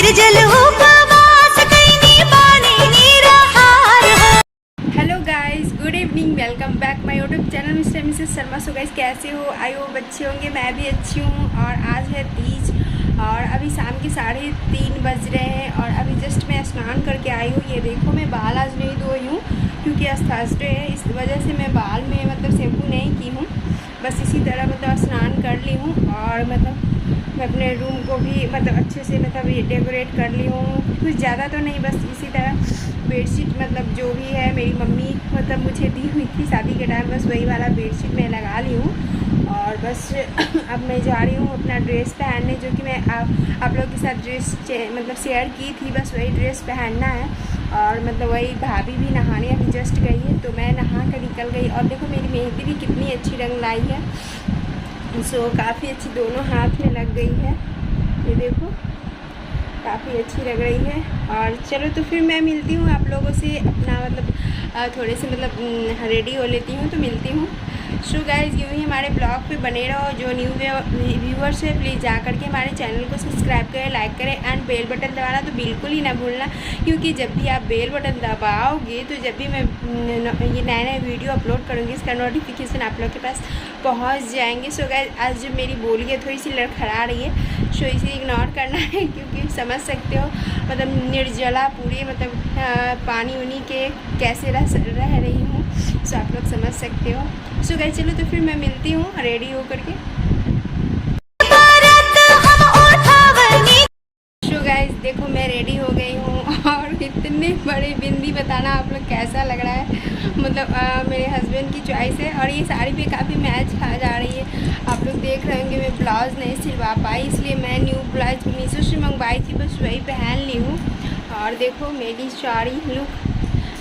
निर्जल उपवास कैनी बानी निराहार हो। Hello guys, good evening, welcome back my YouTube channel mister Mrs Sharma. So guys, कैसे हो? आई होप अच्छे होंगे। मैं भी अच्छी हूँ। और आज है तीज और अभी शाम के 3:30 बज रहे हैं और अभी जस्ट मैं स्नान करके आई हूँ। ये देखो, मैं बाल आज नहीं धोई हूँ क्योंकि आज थर्सडे है, इस वजह से मैं बाल में मतलब शैम्पू नहीं की हूँ। बस इसी तरह मतलब स्नान कर ली हूँ और मतलब मैं अपने रूम को भी मतलब अच्छे से मतलब डेकोरेट कर ली हूँ। कुछ ज़्यादा तो नहीं, बस इसी तरह बेडशीट मतलब जो भी है मेरी मम्मी मतलब मुझे दी हुई थी शादी के टाइम, बस वही वाला बेडशीट मैं लगा ली हूँ। और बस अब मैं जा रही हूँ अपना ड्रेस पहनने, जो कि मैं आप लोगों के साथ ड्रेस मतलब शेयर की थी। बस वही ड्रेस पहनना है और मतलब वही भाभी भी नहाने अभी जस्ट गई है तो मैं नहा कर निकल गई। और देखो मेरी मेहंदी भी कितनी अच्छी रंग लाई है। सो काफ़ी अच्छी दोनों हाथ में लग गई है, ये देखो काफ़ी अच्छी लग रही है। और चलो तो फिर मैं मिलती हूँ आप लोगों से, अपना मतलब थोड़े से मतलब रेडी हो लेती हूँ तो मिलती हूँ। सो गाइस, यूँ ही हमारे ब्लॉग पे बने रहो। जो न्यू व्यूवर्स है प्लीज़ जा करके हमारे चैनल को सब्सक्राइब करें, लाइक करें एंड बेल बटन दबाना तो बिल्कुल ही ना भूलना, क्योंकि जब भी आप बेल बटन दबाओगे तो जब भी मैं ये नए नए वीडियो अपलोड करूँगी इसका नोटिफिकेशन आप लोग के पास पहुँच जाएंगे। सो गाइस, आज जो मेरी बोली है थोड़ी सी लड़खड़ा रही है, सो इसे इग्नोर करना है क्योंकि समझ सकते हो मतलब निर्जला पूरी मतलब पानी उनी के कैसे रह रही हूँ। सो आप लोग समझ सकते हो। सो गाइस, चलो तो फिर मैं मिलती हूँ रेडी हो करके। सो गाइस, देखो मैं रेडी हो गई हूँ और इतने बड़े बिंदी बताना आप लोग कैसा लग रहा है। मतलब मेरे हस्बैंड की चॉइस है और ये साड़ी पे काफ़ी मैच खा जा रही है। आप लोग देख रहे होंगे मैं ब्लाउज़ नहीं सिलवा पाई, इसलिए मैं न्यू ब्लाउज मीशो से मंगवाई थी, बस वही पहन ली हूँ। और देखो मेरी साड़ी लुक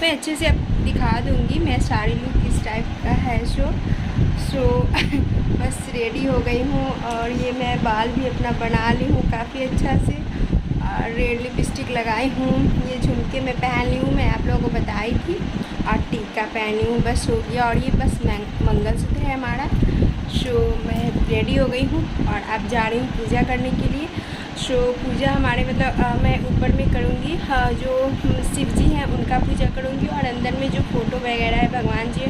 मैं अच्छे से अब दिखा दूँगी, मैं साड़ी लुक किस टाइप का है। सो बस रेडी हो गई हूँ और ये मैं बाल भी अपना बना ली हूँ काफ़ी अच्छा से और रेड लिपस्टिक लगाई हूँ। ये झुमके मैं पहन ली हूँ, मैं आप लोगों को बताई थी। और टीका पहनी हूँ, बस हो गया। और ये बस मंगलसूत्र है हमारा। सो मैं रेडी हो गई हूँ और अब जा रही हूँ पूजा करने के लिए। सो पूजा हमारे मतलब मैं ऊपर में करूँगी, हाँ, जो शिव जी हैं उनका पूजा करूँगी और अंदर में जो फ़ोटो वगैरह है भगवान जी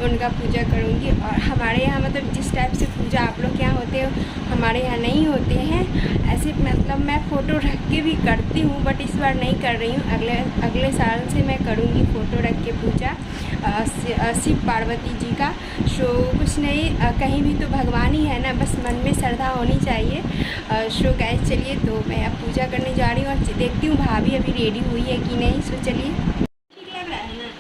उनका पूजा करूँगी। और हमारे यहाँ मतलब जिस टाइप से पूजा आप लोग के यहाँ होते हो हमारे यहाँ नहीं होते हैं ऐसे। मतलब मैं फ़ोटो रख के भी करती हूँ बट इस बार नहीं कर रही हूँ, अगले साल से मैं करूँगी फ़ोटो रख के पूजा शिव पार्वती जी का। सो कुछ नहीं, कहीं भी तो भगवान ही है ना, बस मन में श्रद्धा होनी चाहिए। सो गाइस, चलिए तो मैं अब पूजा करने जा रही हूँ और देखती हूँ भाभी अभी रेडी हुई है कि नहीं। सो चलिए, ठीक लग रहा है ना?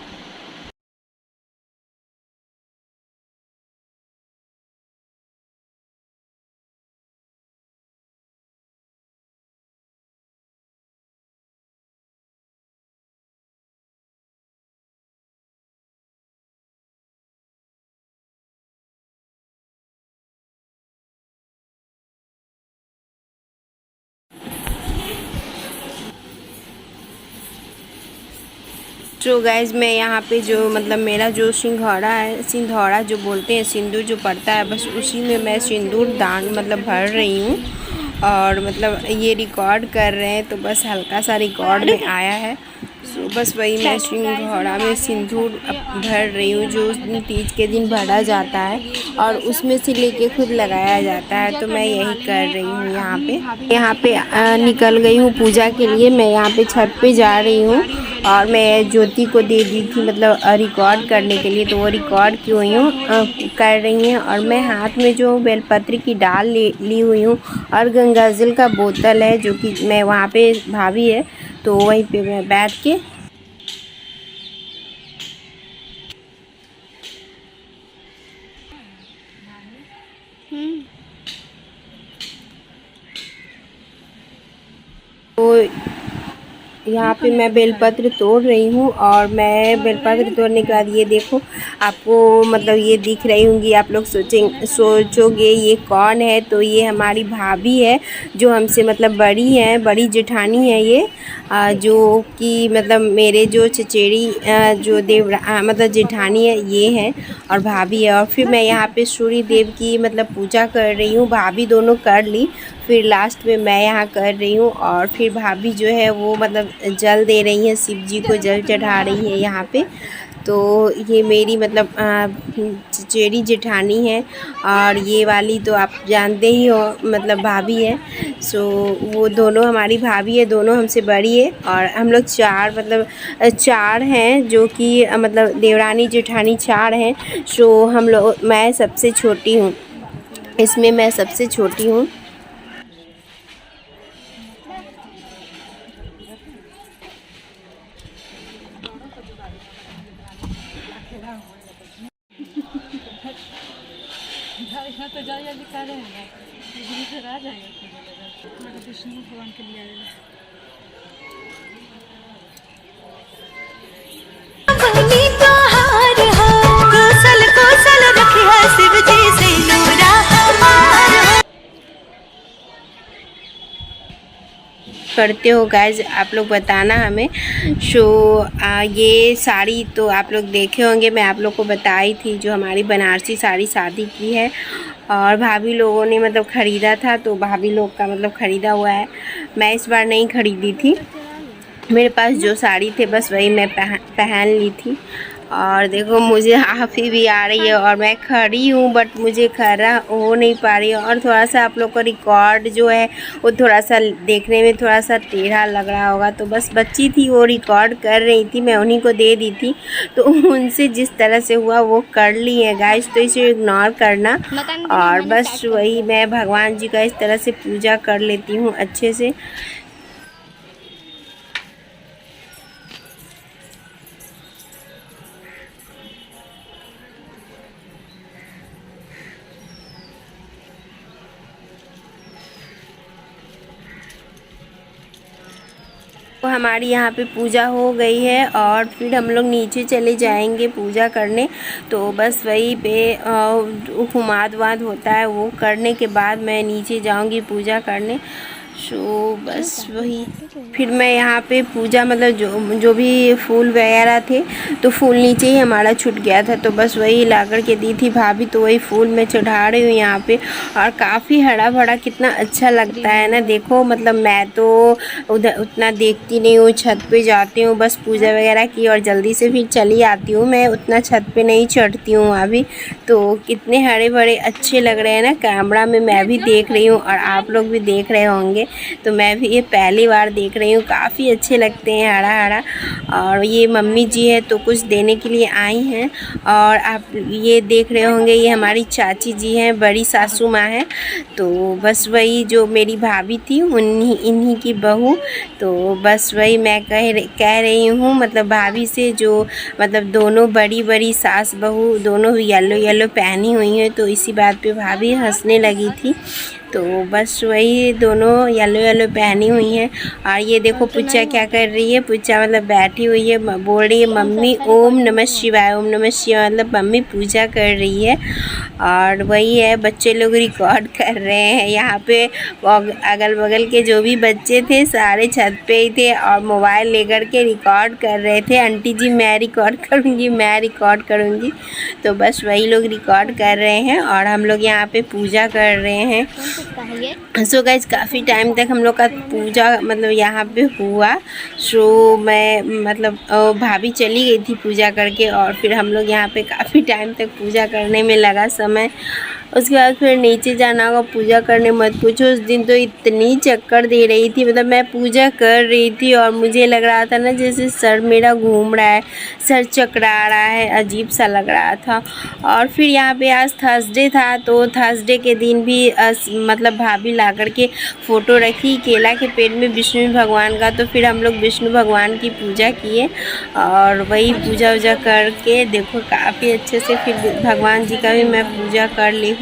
तो गाइज, मैं यहाँ पे जो मतलब मेरा जो सिंधौड़ा जो बोलते हैं, सिंदूर जो पड़ता है, बस उसी में मैं सिंदूर दान मतलब भर रही हूँ। और मतलब ये रिकॉर्ड कर रहे हैं तो बस हल्का सा रिकॉर्ड में आया है। सो बस वही मैं सिंधौड़ा में सिंदूर भर रही हूँ, जो तीज के दिन भरा जाता है और उसमें से लेके खुद लगाया जाता है। तो मैं यही कर रही हूँ यहाँ पे निकल गई हूँ पूजा के लिए। मैं यहाँ पे छत पे जा रही हूँ और मैं ज्योति को दे दी थी मतलब रिकॉर्ड करने के लिए, तो वो रिकॉर्ड की हुई हूँ कर रही हैं। और मैं हाथ में जो बेलपत्र की डाल ली हुई हूँ और गंगाजल का बोतल है, जो कि मैं वहाँ पे भाभी है तो वहीं पे मैं बैठ के तो यहाँ पे मैं बेलपत्र तोड़ रही हूँ। और मैं बेलपत्र तोड़ने के बाद ये देखो, आपको मतलब ये दिख रही होंगी, आप लोग सोचोगे ये कौन है, तो ये हमारी भाभी है जो हमसे मतलब बड़ी है, बड़ी जेठानी है ये, जो कि मतलब मेरे जो चचेरी जो मतलब जेठानी है ये है और भाभी है। और फिर मैं यहाँ पे सूर्य देव की मतलब पूजा कर रही हूँ, भाभी दोनों कर ली फिर लास्ट में मैं यहाँ कर रही हूँ और फिर भाभी जो है वो मतलब जल दे रही हैं, शिव जी को जल चढ़ा रही है यहाँ पे। तो ये मेरी मतलब चचेरी जेठानी है और ये वाली तो आप जानते ही हो मतलब भाभी है। सो वो दोनों हमारी भाभी है, दोनों हमसे बड़ी है और हम लोग चार हैं जो कि मतलब देवरानी जेठानी चार हैं। सो हम लोग मैं सबसे छोटी हूँ, इसमें मैं सबसे छोटी हूँ। विष्णु भगवान के लिए बनी तोहार हो, कोसल कोसल रखिया शिव जी से नूरा हमार हो। करते हो गाइज आप लोग बताना हमें। सो ये साड़ी तो आप लोग देखे होंगे, मैं आप लोग को बताई थी, जो हमारी बनारसी साड़ी शादी की है और भाभी लोगों ने मतलब ख़रीदा था, तो भाभी लोग का मतलब ख़रीदा हुआ है। मैं इस बार नहीं ख़रीदी थी, मेरे पास जो साड़ी थे बस वही मैं पहन ली थी। और देखो मुझे हाफी भी आ रही है और मैं खड़ी हूँ बट मुझे खड़ा हो नहीं पा रही है। और थोड़ा सा आप लोग को रिकॉर्ड जो है वो थोड़ा सा देखने में थोड़ा सा टेढ़ा लग रहा होगा, तो बस बच्ची थी वो रिकॉर्ड कर रही थी, मैं उन्हीं को दे दी थी, तो उनसे जिस तरह से हुआ वो कर ली है गाइस, तो इसे इग्नोर करना। और बस वही मैं भगवान जी का इस तरह से पूजा कर लेती हूँ अच्छे से। तो हमारी यहाँ पे पूजा हो गई है और फिर हम लोग नीचे चले जाएंगे पूजा करने। तो बस वही पे हुमाद वाद होता है, वो करने के बाद मैं नीचे जाऊंगी पूजा करने। सो बस वही फिर मैं यहाँ पे पूजा मतलब जो भी फूल वगैरह थे तो फूल नीचे ही हमारा छूट गया था, तो बस वही ला कर के दी थी भाभी, तो वही फूल मैं चढ़ा रही हूँ यहाँ पे। और काफ़ी हरा भरा कितना अच्छा लगता है ना। देखो मतलब मैं तो उधर उतना देखती नहीं हूँ, छत पे जाती हूँ बस पूजा वगैरह की और जल्दी से फिर चली आती हूँ, मैं उतना छत पे नहीं चढ़ती हूँ अभी। तो कितने हरे भरे अच्छे लग रहे हैं ना, कैमरा में मैं भी देख रही हूँ और आप लोग भी देख रहे होंगे, तो मैं भी ये पहली बार देख रही हूँ, काफ़ी अच्छे लगते हैं हरा हरा। और ये मम्मी जी है तो कुछ देने के लिए आई हैं। और आप ये देख रहे होंगे ये हमारी चाची जी हैं, बड़ी सासू माँ हैं, तो बस वही जो मेरी भाभी थी इन्हीं की बहू। तो बस वही मैं कह रही हूँ मतलब भाभी से, जो मतलब दोनों बड़ी बड़ी सास बहू दोनों येलो येलो पहनी हुई हैं, तो इसी बात पे भाभी हंसने लगी थी। तो बस वही दोनों येलो येलो पहनी हुई हैं। और ये देखो पुच्चा क्या कर रही है, पुच्चा मतलब बैठी हुई है, बोल रही है मम्मी ओम नमः शिवाय, ओम नमः शिवाय मतलब मम्मी पूजा कर रही है। और वही है बच्चे लोग रिकॉर्ड कर रहे हैं यहाँ पे, अगल बगल के जो भी बच्चे थे सारे छत पे ही थे और मोबाइल लेकर के रिकॉर्ड कर रहे थे। आंटी जी मैं रिकॉर्ड करूँगी, मैं रिकॉर्ड करूँगी, तो बस वही लोग रिकॉर्ड कर रहे हैं और हम लोग यहाँ पे पूजा कर रहे हैं। सो गाइज काफ़ी टाइम तक हम लोग का पूजा मतलब यहाँ पे हुआ। सो मैं मतलब भाभी चली गई थी पूजा करके और फिर हम लोग यहाँ पे काफ़ी टाइम तक पूजा करने में लगा समय। उसके बाद फिर नीचे जाना होगा पूजा करने, मत पूछो उस दिन तो इतनी चक्कर दे रही थी, मतलब मैं पूजा कर रही थी और मुझे लग रहा था ना जैसे सर मेरा घूम रहा है, सर चकरा रहा है, अजीब सा लग रहा था। और फिर यहाँ पे आज थर्सडे था, तो थर्सडे के दिन भी मतलब भाभी ला कर के फ़ोटो रखी केला के पेड़ में विष्णु भगवान का, तो फिर हम लोग विष्णु भगवान की पूजा किए और वही पूजा वूजा करके देखो काफ़ी अच्छे से फिर भगवान जी का भी मैं पूजा कर ली हूँ।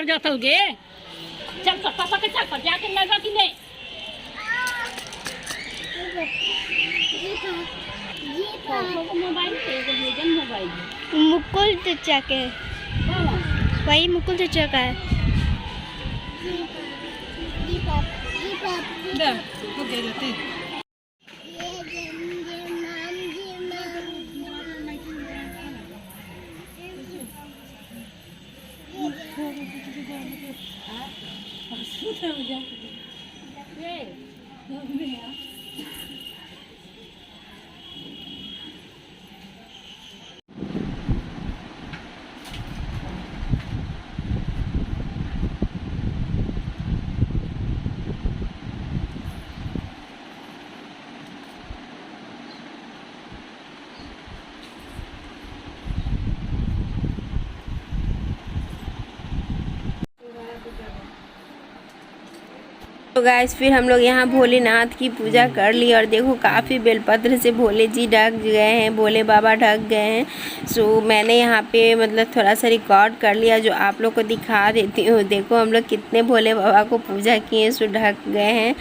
जाता गे चल कर पापा के साथ पर जाके लगा कि नहीं मोबाइल मोबाइल मुकुल चचा के वही मुकुल चचा का है। तो गाइस फिर हम लोग यहाँ भोलेनाथ की पूजा कर ली और देखो काफ़ी बेलपत्र से भोले जी ढक गए हैं, भोले बाबा ढक गए हैं। सो मैंने यहाँ पे मतलब थोड़ा सा रिकॉर्ड कर लिया जो आप लोग को दिखा देती हूँ। देखो हम लोग कितने भोले बाबा को पूजा किए, सो ढक गए हैं।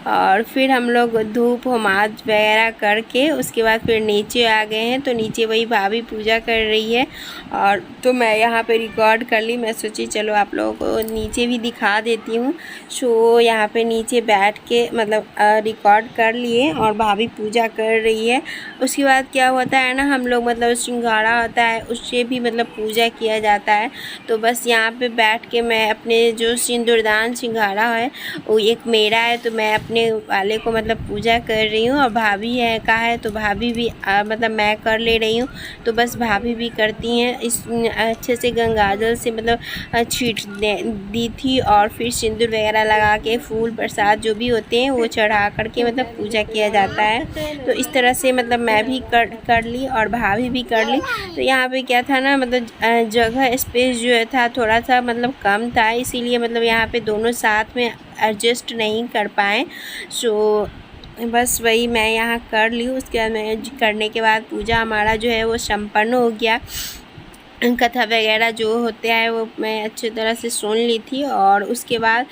और फिर हम लोग धूप होमाज वगैरह करके उसके बाद फिर नीचे आ गए हैं। तो नीचे वही भाभी पूजा कर रही है और तो मैं यहाँ पे रिकॉर्ड कर ली। मैं सोची चलो आप लोगों को नीचे भी दिखा देती हूँ। सो यहाँ पे नीचे बैठ के मतलब रिकॉर्ड कर लिए और भाभी पूजा कर रही है। उसके बाद क्या होता है ना, हम लोग मतलब सिंघाड़ा होता है उससे भी मतलब पूजा किया जाता है। तो बस यहाँ पे बैठ के मैं अपने जो सिंदूरदान सिंघाड़ा है वो एक मेरा है तो मैं अपने वाले को मतलब पूजा कर रही हूँ। और भाभी है का है तो भाभी भी मतलब मैं कर ले रही हूँ। तो बस भाभी भी करती हैं। इस अच्छे से गंगाजल से मतलब छीट दी थी और फिर सिंदूर वगैरह लगा के फूल प्रसाद जो भी होते हैं वो चढ़ा करके मतलब पूजा किया जाता है। तो इस तरह से मतलब मैं भी कर ली और भाभी भी कर ली। तो यहाँ पे क्या था ना, मतलब जगह स्पेस जो था थोड़ा सा मतलब कम था, इसीलिए मतलब यहाँ पे दोनों साथ में एडजस्ट नहीं कर पाए। सो बस वही मैं यहाँ कर ली। उसके बाद मैं करने के बाद पूजा हमारा जो है वो संपन्न हो गया। कथा वगैरह जो होते हैं वो मैं अच्छी तरह से सुन ली थी। और उसके बाद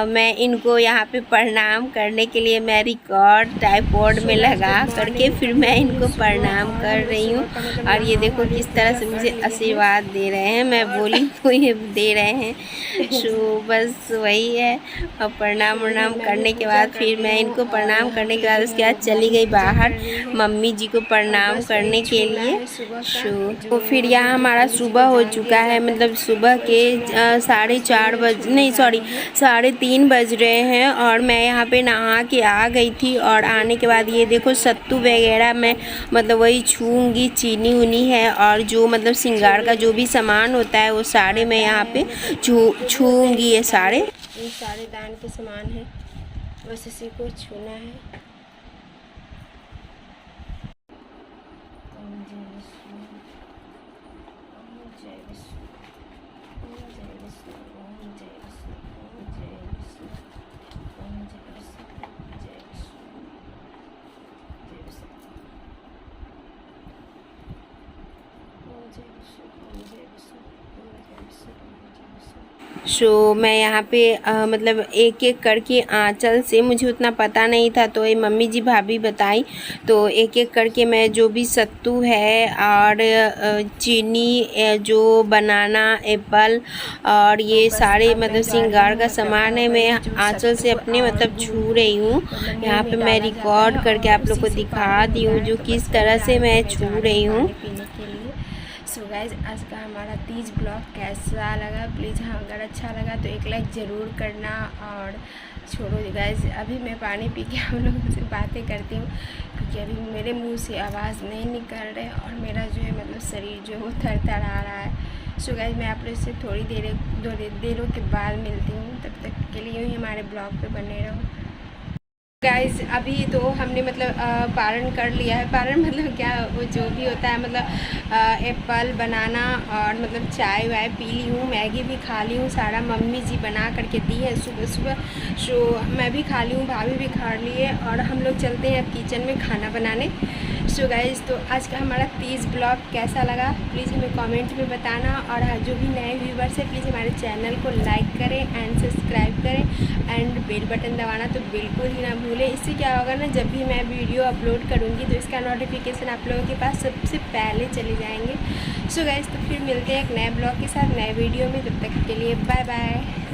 मैं इनको यहाँ पे प्रणाम करने के लिए मैं रिकॉर्ड ट्राइपॉड में लगा करके फिर मैं इनको प्रणाम कर रही हूँ। और ये देखो किस तरह से मुझे आशीर्वाद दे रहे हैं, मैं बोली तो ये दे रहे हैं। सो बस वही है। और प्रणाम करने के बाद फिर मैं इनको प्रणाम करने के बाद उसके बाद चली गई बाहर मम्मी जी को प्रणाम करने के लिए। सो तो फिर यहाँ हमारा सुबह हो चुका है, मतलब सुबह के 4:30 बज नहीं सॉरी 3:30 बज रहे हैं। और मैं यहाँ पे नहा के आ गई थी। और आने के बाद ये देखो सत्तू वगैरह मैं मतलब वही छूँगी, चीनी उनी है और जो मतलब श्रृंगार का जो भी सामान होता है वो सारे मैं यहाँ पे छूँगी। ये सारे दान के सामान है, बस इसी को छूना है। सो मैं यहाँ पे मतलब एक एक करके आंचल से, मुझे उतना पता नहीं था तो ये मम्मी जी भाभी बताई, तो एक एक करके मैं जो भी सत्तू है और चीनी जो बनाना एप्पल और ये सारे मतलब श्रृंगार का सामान है मैं आंचल से अपने मतलब छू रही हूँ। यहाँ पे मैं रिकॉर्ड करके आप लोग को दिखा दी हूँ जो किस तरह से मैं छू रही हूँ। सो गाइज आज का हमारा तीज ब्लॉग कैसा लगा प्लीज़, हाँ अगर अच्छा लगा तो एक लाइक ज़रूर करना। और छोड़ो गाइज, अभी मैं पानी पी के हम लोगों से बातें करती हूँ क्योंकि अभी मेरे मुंह से आवाज़ नहीं निकल रही और मेरा जो है मतलब शरीर जो है वो थरथरा रहा है। सो गाइज मैं आप लोग से थोड़ी देरों के बाद मिलती हूँ, तब तक के लिए ही हमारे ब्लॉग पे बने रहो। गाइज अभी तो हमने मतलब पारण कर लिया है। पारण मतलब क्या, वो जो भी होता है मतलब एप्पल बनाना और मतलब चाय वाय पी ली हूँ, मैगी भी खा ली हूँ, सारा मम्मी जी बना करके दी है सुबह सुबह। सो मैं भी खा ली हूँ, भाभी भी खा ली है और हम लोग चलते हैं अब किचन में खाना बनाने। सो गाइज़, तो आज का हमारा 30 ब्लॉग कैसा लगा प्लीज़ हमें कमेंट में बताना। और जो भी नए व्यूवर्स हैं प्लीज़ हमारे चैनल को लाइक करें एंड सब्सक्राइब करें एंड बेल बटन दबाना तो बिल्कुल ही ना भूलें। इससे क्या होगा ना, जब भी मैं वीडियो अपलोड करूँगी तो इसका नोटिफिकेशन आप लोगों के पास सबसे पहले चले जाएंगे। सो गाइज़, तो फिर मिलते हैं एक नए ब्लॉग के साथ नए वीडियो में। तब तक के लिए बाय बाय।